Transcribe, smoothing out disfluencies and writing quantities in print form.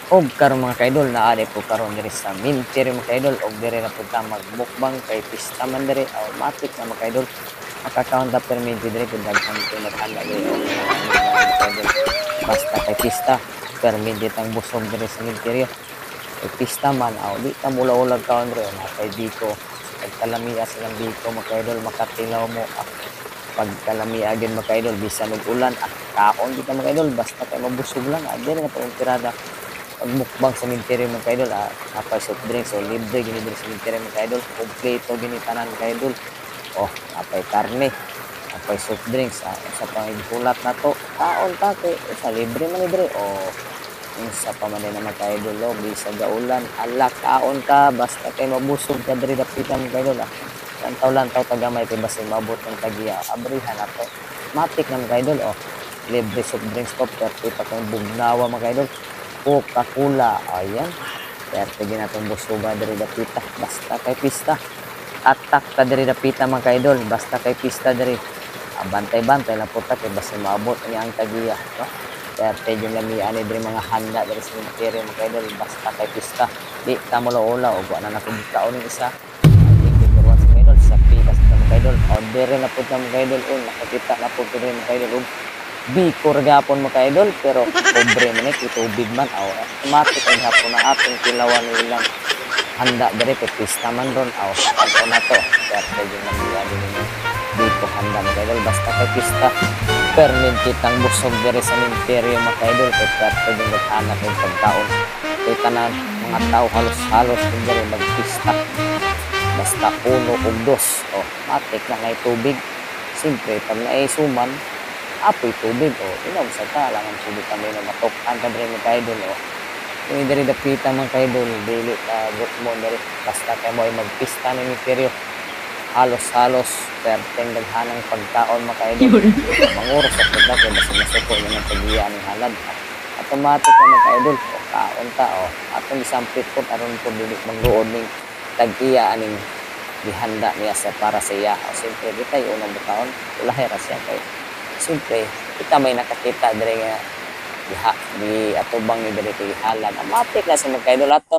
Og karon mga kaidol naari po karon diri sa Minter mga kaidol og diri na pud ta magmukbang kay pista man diri automatic na mga kaidol makakount up per minute diri kung daghan ko nag-ala diri og mga kaidol basta kay pista per minute ang busog diri sa Minter kay pista man di ta mula-ulag kaon diri napay dito pagkalamia silang dito mga kaidol makatilaw mo pagkalamia gyud mga kaidol bisan og ulan kaon kita mga kaidol basta kay mabusog lang diri na po yung tirada pagmukbang sa Minter mga kaidol napay soft drinks o libre gini diri sa Minter mga kaidol kompleto gini tanan kaidol napay karne napay soft drinks sa pangigulat na to kaon ta kay sa libre man diri sa pa man na mga kaidol bisag gaulan ala kaon ka basta kay mabusog ka diri dapitan mga kaidol lantaw tagamay kay basta mabot ng tagiya abrihan nato matik na mga kaidol libre soft drinks ko pero pa kang bugnawa mga kaidol Coca-Cola ayan pero ginatong busuga diri dapita basta kay pista atak ta diri dapita mga kaidol basta kay pista diri bantay-bantay na po ta kay basta maabot niya ang tagiya no pero yung lamian ni diri mga handa diri sa Minter mga kaidol basta kay pista di ta mo ula og wala na kubutaon ni isa sa pita sa mga kaidol diri na po ta mga kaidol nakakita na po diri mga kaidol bikor gapon mga kaidol pero pobre man tubig man automatic ang hapon ang ating kilawan nilang handa diri kay pista man ron ato na to pero yung namiya din dito handa mga kaidol basta kay pista permit kitang busog diri sa Minter mga kaidol kay pero yung naghanak ng pagkaon kay tanan mga tao halos diri magpista basta uno ug dos matik na ngay tubig siyempre pag naisuman apoy tubig inaw sa talangan tubig kami na matok-an ka diri mga kaidol kung diri dapita mga kaidol dili ka mo diri basta kay mo ay magpista ni Minter halos perteng daghanang pagkaon mga kaidol manguros sa pagka kay basta masuko na tagiya ning halad automatic na mga kaidol kaon ta atong isampit ko aron ko dili mangluod ning tagiya aning gihanda niya sa para sa iya siyempre kita yung unang butaon ulahi ra siya kay siyempre kita may nakakita diri nga di atubang ni diri kay halad matik na sa mga kaidol ato